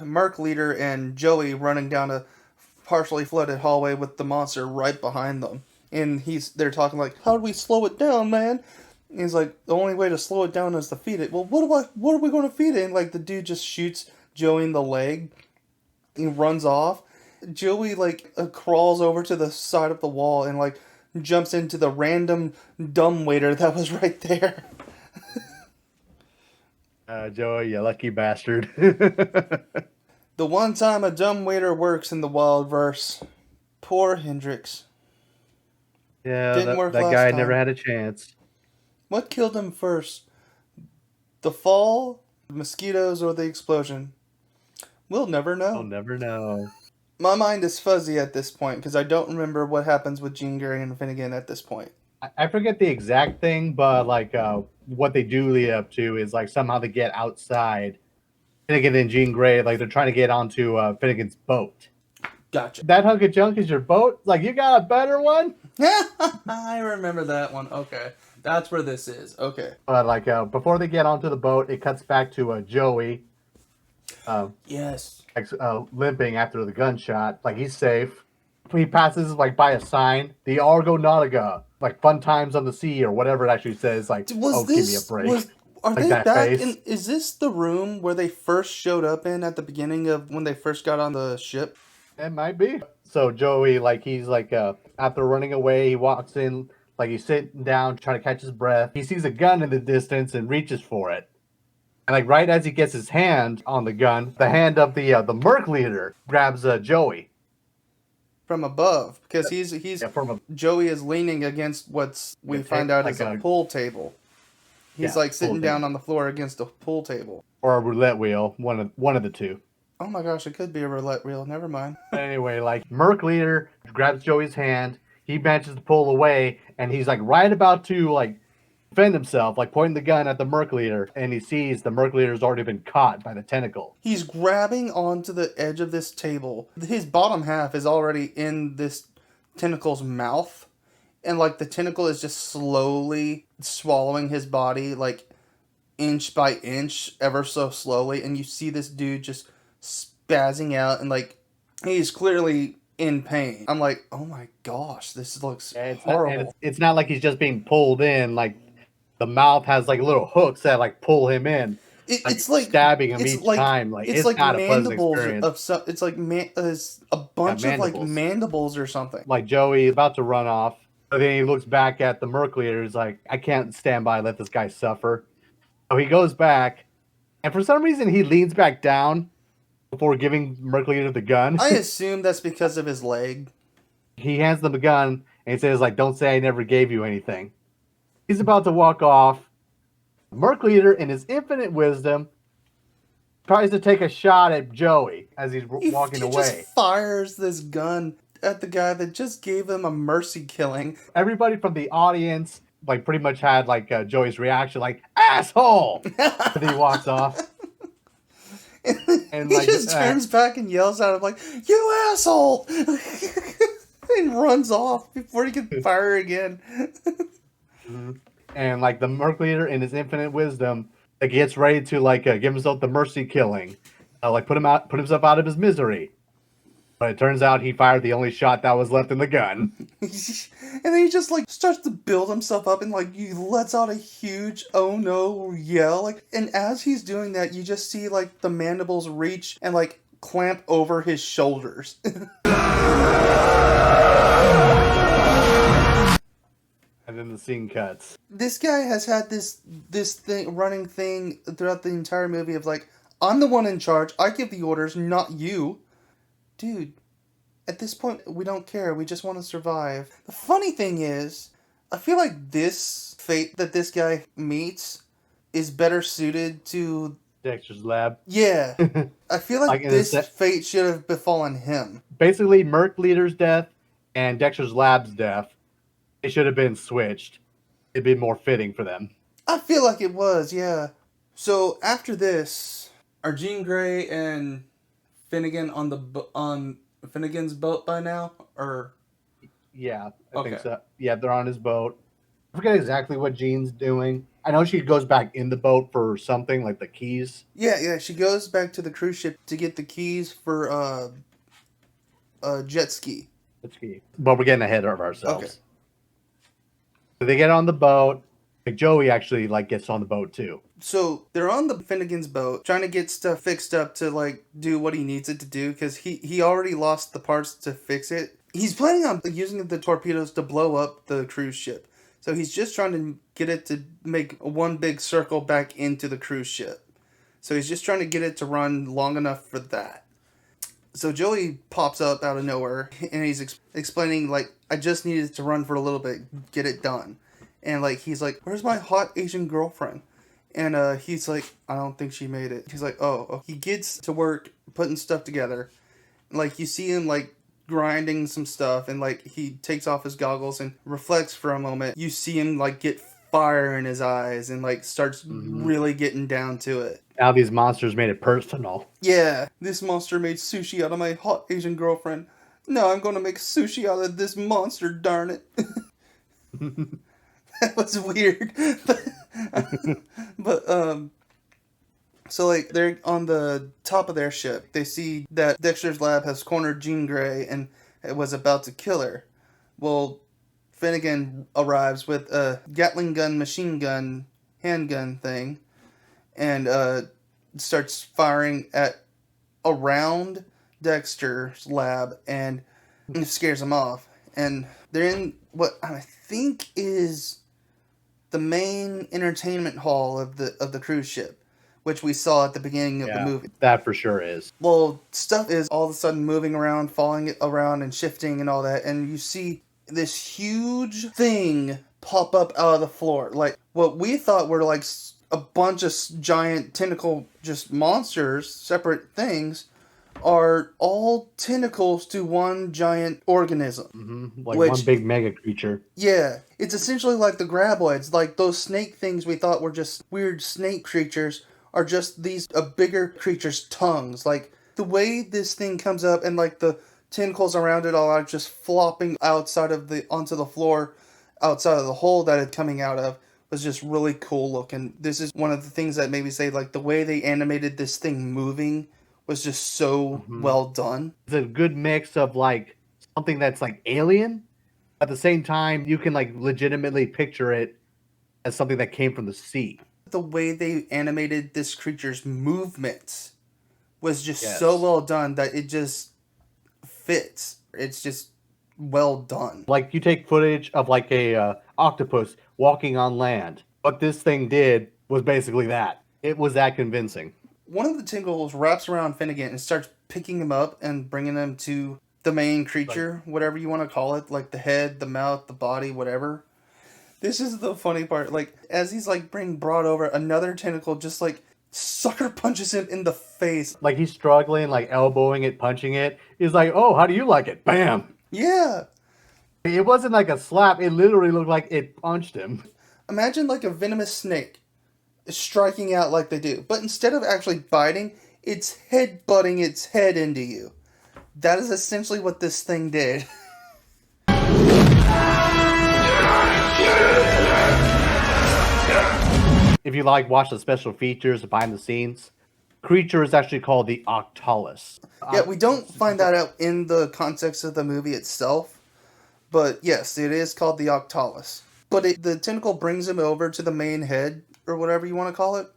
Merc Leader and Joey running down a partially flooded hallway with the monster right behind them. And they're talking like, how do we slow it down, man? And he's like, the only way to slow it down is to feed it. Well, what are we going to feed it? And like the dude just shoots Joey in the leg. He runs off. Joey like crawls over to the side of the wall and like jumps into the random dumbwaiter that was right there. Joey, you lucky bastard. The one time a dumbwaiter works in the Wildverse. Poor Hendrix. Yeah, Didn't work that last guy time. never had a chance. What killed him first? The fall, the mosquitoes, or the explosion? We'll never know. I'll never know. My mind is fuzzy at this point because I don't remember what happens with Jean Grey and Finnegan at this point. I forget the exact thing, but like what they do lead up to is like somehow they get outside. Finnegan and Jean Grey, like they're trying to get onto Finnegan's boat. Gotcha. That hunk of junk is your boat? Like, you got a better one? I remember that one. Okay. That's where this is. Okay. Like, before they get onto the boat, it cuts back to Joey. Yes. Limping after the gunshot. Like, he's safe. He passes, like, by a sign. The Argo Nautica. Like, fun times on the sea, or whatever it actually says. Like, give me a break. Are Like they that back face. in? Is this the room where they first showed up in at the beginning of when they first got on the ship? It might be. So Joey, like, he's like, after running away, he walks in, like, he's sitting down, trying to catch his breath. He sees a gun in the distance and reaches for it. And like, right as he gets his hand on the gun, the hand of the Merc Leader grabs Joey. From above, because he's From Joey is leaning against we find out is a pool table. He's like sitting down on the floor against a pool table. or a roulette wheel, one of the two. Oh my gosh, it could be a roulette wheel. Never mind. Anyway, like, Merc Leader grabs Joey's hand. He manages to pull away, and he's like right about to like defend himself, like pointing the gun at the Merc Leader, and he sees the Merc Leader's already been caught by the tentacle. He's grabbing onto the edge of this table. His bottom half is already in this tentacle's mouth. And, like, the tentacle is just slowly swallowing his body, like, inch by inch, ever so slowly. And you see this dude just spazzing out, and, like, he's clearly in pain. I'm like, oh my gosh, this looks horrible. It's not like he's just being pulled in. Like, the mouth has, like, little hooks that, like, pull him in. It's like stabbing him each time. Like, it's like not a pleasant mandibles experience. of some. It's like it's a bunch of like mandibles or something. Like, Joey is about to run off, but then he looks back at the Merc Leader. He's like, I can't stand by and let this guy suffer. So he goes back, and for some reason he leans back down before giving Merc Leader the gun. I assume that's because of his leg. He hands them the gun and he says, like, don't say I never gave you anything. He's about to walk off, Merc Leader, in his infinite wisdom, tries to take a shot at Joey as he's walking he away. just fires this gun at the guy that just gave him a mercy killing. Everybody from the audience, like, pretty much had like Joey's reaction, like asshole, as he walks off. And he just turns back and yells at him like, "You asshole!" and runs off before he can fire again. And like the Merc Leader, in his infinite wisdom, like, gets ready to like give himself the mercy killing, like put himself out of his misery. But it turns out he fired the only shot that was left in the gun. And then he just like starts to build himself up and like he lets out a huge "oh no" yell. Like, and as he's doing that, you just see like the mandibles reach and like clamp over his shoulders. And then the scene cuts. This guy has had this running thing throughout the entire movie of like, I'm the one in charge. I give the orders, not you. Dude, at this point, we don't care. We just want to survive. The funny thing is, I feel like this fate that this guy meets is better suited to... Dexter's lab. Yeah. I feel like this this fate should have befallen him. Basically, Merc Leader's death and Dexter's lab's death, they should have been switched. It'd be more fitting for them. I feel like it was, yeah. So after this, are Jean Grey and Finnegan on Finnegan's boat by now, or? Yeah, I think Okay. so. Yeah, they're on his boat. I forget exactly what Jean's doing. I know she goes back in the boat for something, like the keys. Yeah. She goes back to the cruise ship to get the keys for a jet ski. Let's see. But we're getting ahead of ourselves. Okay. So they get on the boat. Like Joey actually like gets on the boat too. So they're on the Finnegan's boat trying to get stuff fixed up to like do what he needs it to do because he already lost the parts to fix it. He's planning on using the torpedoes to blow up the cruise ship. So he's just trying to get it to make one big circle back into the cruise ship. So he's just trying to get it to run long enough for that. So Joey pops up out of nowhere and he's explaining like, I just needed it to run for a little bit, get it done. And like he's like, where's my hot Asian girlfriend? And he's like, I don't think she made it. He's like, oh. He gets to work putting stuff together. Like you see him like grinding some stuff and like he takes off his goggles and reflects for a moment. You see him like get fire in his eyes and like starts really getting down to it. Now these monsters made it personal. Yeah, this monster made sushi out of my hot Asian girlfriend. No, I'm going to make sushi out of this monster, darn it. That was weird. but so like they're on the top of their ship. They see that Dexter's lab has cornered Jean Grey and was about to kill her. Well, Finnegan arrives with a Gatling gun, machine gun, handgun thing, and starts firing at around Dexter's lab and scares him off. And they're in what I think is the main entertainment hall of the cruise ship, which we saw at the beginning of the movie. That for sure is. Well, stuff is all of a sudden moving around, falling around, and shifting and all that, and you see this huge thing pop up out of the floor. Like, what we thought were like a bunch of giant tentacle just monsters, separate things, are all tentacles to one giant organism. Like one big mega creature. Yeah, it's essentially like the graboids. Like those snake things we thought were just weird snake creatures are just these bigger creatures' tongues. Like the way this thing comes up and like the tentacles around it all are just flopping outside of onto the floor, outside of the hole that it's coming out of, was just really cool looking. This is one of the things that made me say like the way they animated this thing moving was just so well done. It's a good mix of like something that's like alien. At the same time, you can like legitimately picture it as something that came from the sea. The way they animated this creature's movements was just so well done that it just fits. It's just well done. Like you take footage of like a octopus walking on land. What this thing did was basically that. It was that convincing. One of the tentacles wraps around Finnegan and starts picking him up and bringing him to the main creature, whatever you want to call it, like the head, the mouth, the body, whatever. This is the funny part. Like, as he's like being brought over, another tentacle just like sucker punches him in the face. Like he's struggling, like elbowing it, punching it. He's like, "Oh, how do you like it?" Bam. Yeah. It wasn't like a slap. It literally looked like it punched him. Imagine like a venomous snake striking out like they do, but instead of actually biting, it's head-butting its head into you. That is essentially what this thing did. If you like, watch the special features behind the scenes. Creature is actually called the Octalis. Yeah, we don't find that out in the context of the movie itself, but yes, it is called the Octalis. But the tentacle brings him over to the main head, or whatever you want to call it,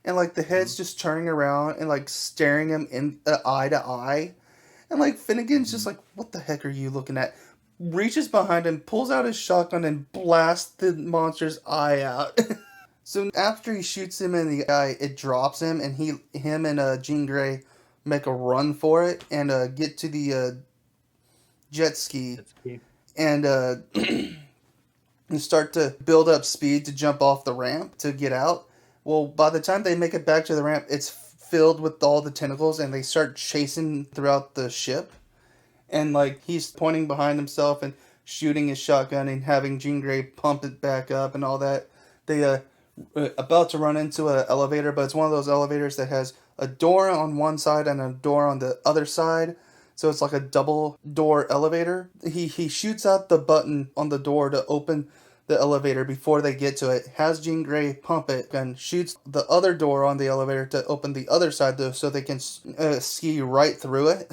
and like the head's just turning around and like staring him in eye to eye, and like Finnegan's just like, "What the heck are you looking at?" Reaches behind him, pulls out his shotgun, and blasts the monster's eye out. So after he shoots him in the eye, it drops him, and him and Jean Grey make a run for it and get to the jet ski and and start to build up speed to jump off the ramp to get out. Well, by the time they make it back to the ramp, it's filled with all the tentacles, and they start chasing throughout the ship. And like he's pointing behind himself and shooting his shotgun and having Jean Grey pump it back up and all that. They about to run into an elevator, but it's one of those elevators that has a door on one side and a door on the other side. So it's like a double door elevator. He shoots out the button on the door to open the elevator before they get to it, has Jean Grey pump it, and shoots the other door on the elevator to open the other side though, so they can ski right through it.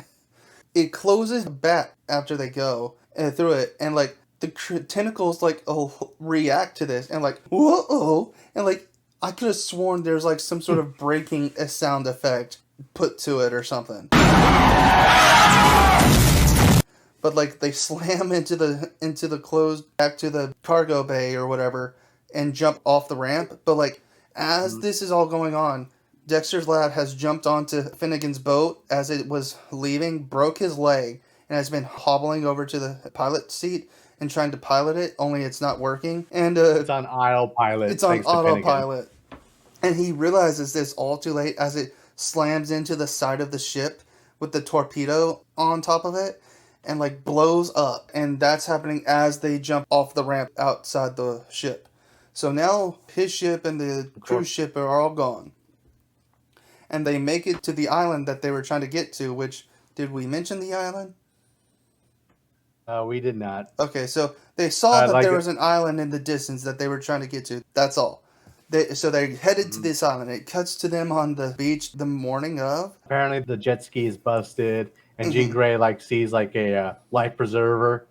It closes back after they go through it, and like the tentacles like react to this and like whoa, and like I could have sworn there's like some sort of breaking a sound effect put to it or something. But like they slam into the closed back to the cargo bay or whatever and jump off the ramp. But like as this is all going on, Dexter's Lab has jumped onto Finnegan's boat as it was leaving, broke his leg, and has been hobbling over to the pilot seat and trying to pilot it, only it's not working. And it's on autopilot. It's on autopilot. And he realizes this all too late as it slams into the side of the ship with the torpedo on top of it and like blows up. And that's happening as they jump off the ramp outside the ship. So now his ship and the cruise ship are all gone. And they make it to the island that they were trying to get to, which, did we mention the island? We did not. Okay, so they saw that there was an island in the distance that they were trying to get to. That's all. So they headed to this island. It cuts to them on the beach the morning of. Apparently the jet ski is busted, and Jean Grey like sees like a life preserver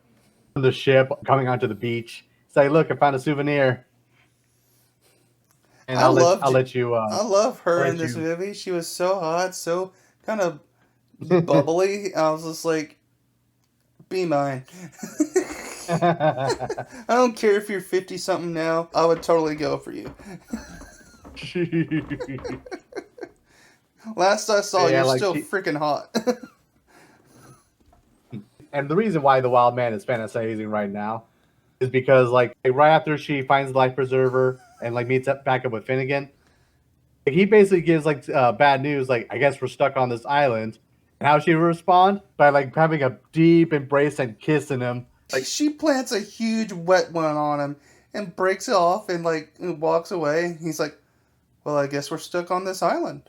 on the ship coming onto the beach. It's like, look, I found a souvenir. And I'll let you. I love her in this movie. She was so hot, so kind of bubbly. I was just like, be mine. I don't care if you're 50-something now. I would totally go for you. Last I saw, you're still freaking hot. And the reason why the Wild Man is fantasizing right now is because, like, right after she finds the life preserver and like meets back up with Finnegan, like, he basically gives like bad news. Like, I guess we're stuck on this island. And how she respond? By like having a deep embrace and kissing him. Like she plants a huge wet one on him and breaks it off and like walks away. He's like, "Well, I guess we're stuck on this island."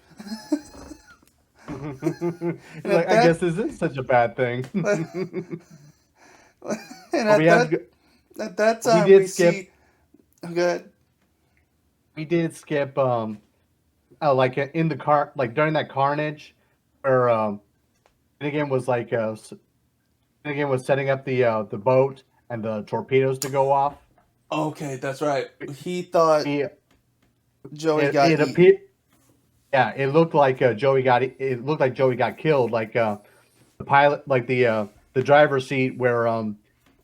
Like, I guess this is such a bad thing. And at that time, we see. Good. We did skip. Like in the car, like during that carnage, where Finnegan was like, Finnegan was setting up the boat and the torpedoes to go off. Okay, that's right. He thought Joey got eaten. Yeah, it looked like Joey got. It looked like Joey got killed. Like the pilot, like the driver's seat where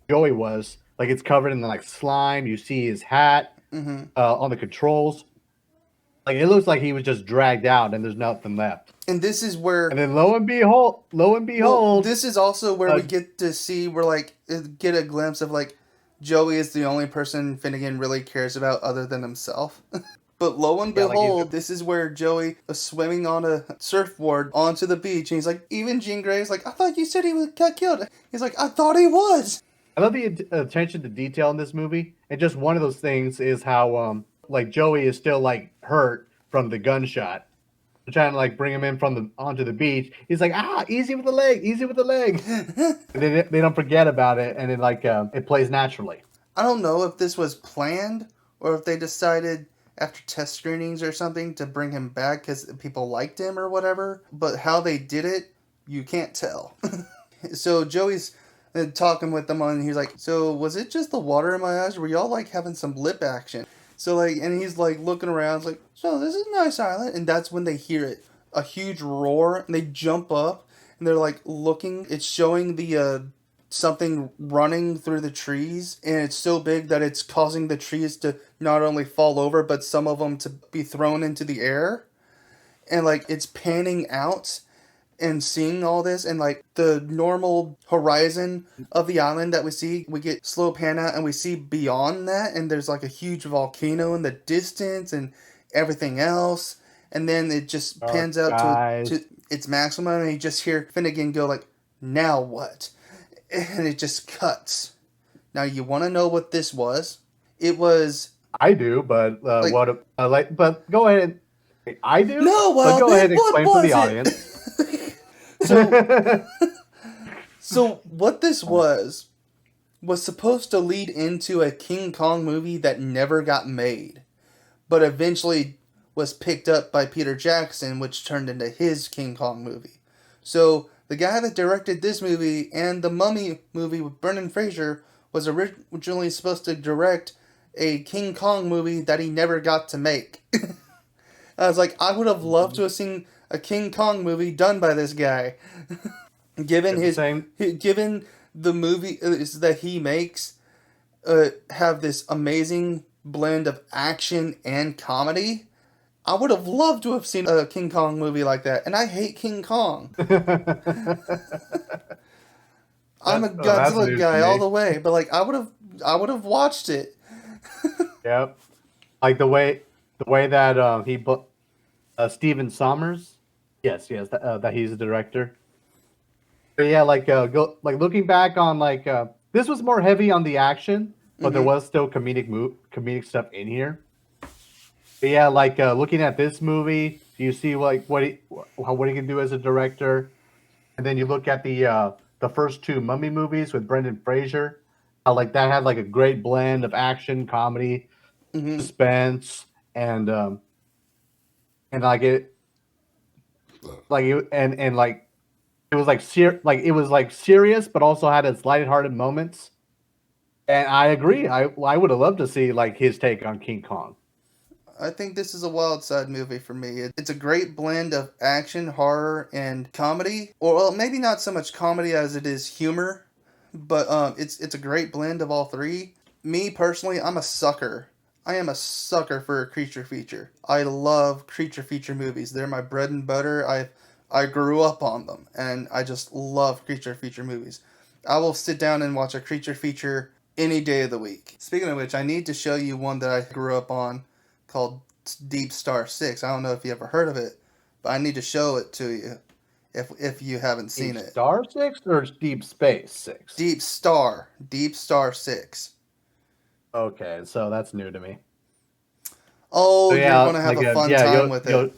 Joey was, like it's covered in like slime. You see his hat on the controls. Like it looks like he was just dragged out, and there's nothing left. And this is where, and then lo and behold, well, this is also where we get to see, we're like get a glimpse of like Joey is the only person Finnegan really cares about other than himself. But lo and Yeah, like he's- behold, this is where Joey was swimming on a surfboard onto the beach, and he's like, even Jean Grey's like, I thought you said got killed. He's like, I thought he was. I love the attention to detail in this movie. And just one of those things is how like Joey is still like hurt from the gunshot. They're trying to like bring him in from the onto the beach. He's like, easy with the leg, easy with the leg. And they don't forget about it, and it plays naturally. I don't know if this was planned or if they decided after test screenings or something to bring him back because people liked him or whatever. But how they did it, you can't tell. So Joey's talking with them and he's like, so was it just the water in my eyes? Or were y'all like having some lip action? So like, and he's like looking around, like, so this is a nice island. And that's when they hear it, a huge roar, and they jump up and they're like looking. It's showing the something running through the trees, and it's so big that it's causing the trees to not only fall over, but some of them to be thrown into the air. And like it's panning out and seeing all this, and like the normal horizon of the island that we see, we get slow pan out and we see beyond that, and there's like a huge volcano in the distance and everything else, and then it just pans out to its maximum, and you just hear Finnegan go like, now what? And it just cuts. Now you want to know what this was? It was. I do, but But go ahead. I do. No, well, but go ahead and what explain for the was audience. So what this was supposed to lead into a King Kong movie that never got made, but eventually was picked up by Peter Jackson, which turned into his King Kong movie. So the guy that directed this movie and the Mummy movie with Brendan Fraser was originally supposed to direct a King Kong movie that he never got to make. I was like, I would have loved to have seen a King Kong movie done by this guy. Given the movie that he makes have this amazing blend of action and comedy, I would have loved to have seen a King Kong movie like that. And I hate King Kong. I'm a Godzilla guy all the way, but like I would have watched it. Yep. Like the way that Steven Sommers, yes, that he's a director. But yeah, looking back on this was more heavy on the action, but there was still comedic stuff in here. But yeah, looking at this movie, you see what he can do as a director, and then you look at the first two Mummy movies with Brendan Fraser, how that had a great blend of action, comedy, suspense, and it was serious, but also had its lighthearted moments. And I agree. I would have loved to see his take on King Kong. I think this is a Wild Side movie for me. It's a great blend of action, horror, and comedy. Or well, maybe not so much comedy as it is humor, but it's a great blend of all three. Me personally, I'm a sucker. I am a sucker for a creature feature. I love creature feature movies. They're my bread and butter. I grew up on them, and I just love creature feature movies. I will sit down and watch a creature feature any day of the week. Speaking of which, I need to show you one that I grew up on called Deep Star 6. I don't know if you ever heard of it, but I need to show it to you if you haven't seen it. Deep Star 6 or Deep Space 6? Deep Star 6. Okay, so that's new to me. Oh, so yeah, you're going to have a fun time with it.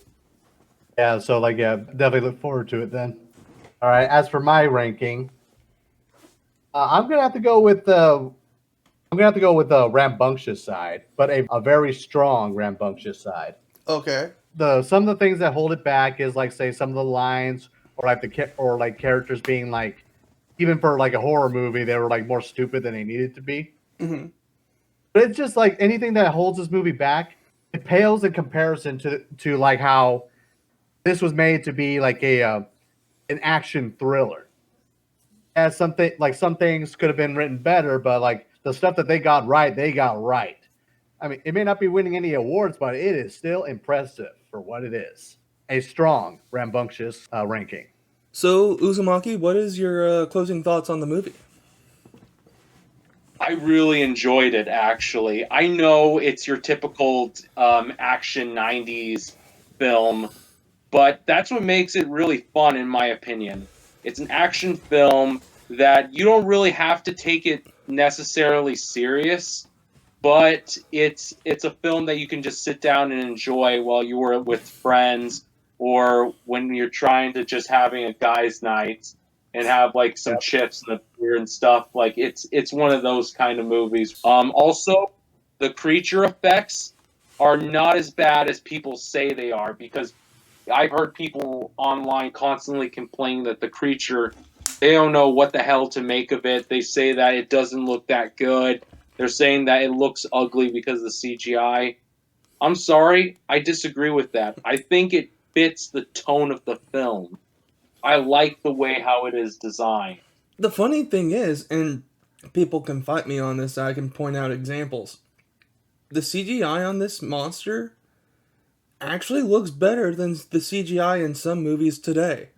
Yeah, so definitely look forward to it then. All right, as for my ranking, I'm going to have to go with the rambunctious side, but a very strong rambunctious side. Okay. Some of the things that hold it back is say some of the lines or characters being even for a horror movie, they were more stupid than they needed to be. Mm-hmm. But it's just anything that holds this movie back, it pales in comparison to how this was made to be an action thriller. As some things could have been written better, but the stuff that they got right. I mean, it may not be winning any awards, but it is still impressive for what it is. A strong, rambunctious ranking. So, Uzumaki, what is your closing thoughts on the movie? I really enjoyed it, actually. I know it's your typical action 90s film, but that's what makes it really fun, in my opinion. It's an action film that you don't really have to take it necessarily serious, but it's a film that you can just sit down and enjoy while you were with friends or when you're trying to just having a guys' night and have like some chips and a beer and stuff. Like it's one of those kind of movies. Also, the creature effects are not as bad as people say they are, because I've heard people online constantly complain that the creature, they don't know what the hell to make of it. They say that it doesn't look that good. They're saying that it looks ugly because of the CGI. I'm sorry, I disagree with that. I think it fits the tone of the film. I like the way how it is designed. The funny thing is, and people can fight me on this, I can point out examples. The CGI on this monster actually looks better than the CGI in some movies today.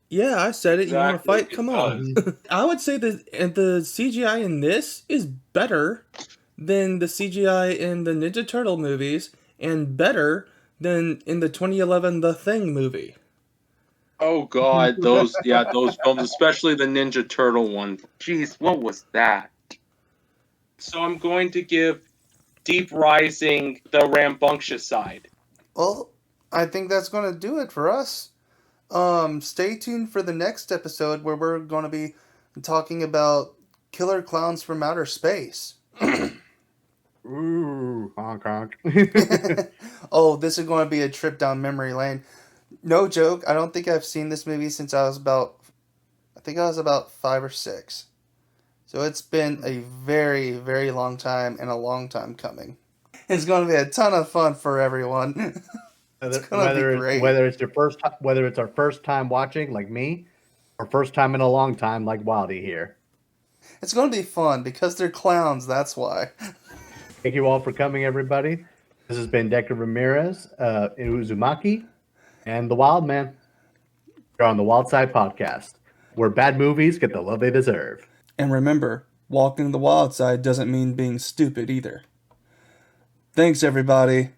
Yeah, I said it. You want to fight? Come on. I would say that the CGI in this is better than the CGI in the Ninja Turtle movies and better than in the 2011 The Thing movie. Oh God, those films, especially the Ninja Turtle one. Jeez, what was that? So I'm going to give Deep Rising the rambunctious side. Well, I think that's going to do it for us. Stay tuned for the next episode where we're going to be talking about killer clowns from outer space. Ooh, honk honk. Oh, this is going to be a trip down memory lane. No joke. I don't think I've seen this movie since I was about 5 or 6. So it's been a very, very long time and a long time coming. It's going to be a ton of fun for everyone. It's going to be great. Whether it's our first time watching, like me, or first time in a long time, like Wildy here. It's going to be fun because they're clowns. That's why. Thank you all for coming, everybody. This has been Decker Ramirez, Uzumaki, and the Wild Man. You're on the Wild Side Podcast, where bad movies get the love they deserve. And remember, walking the wild side doesn't mean being stupid either. Thanks, everybody.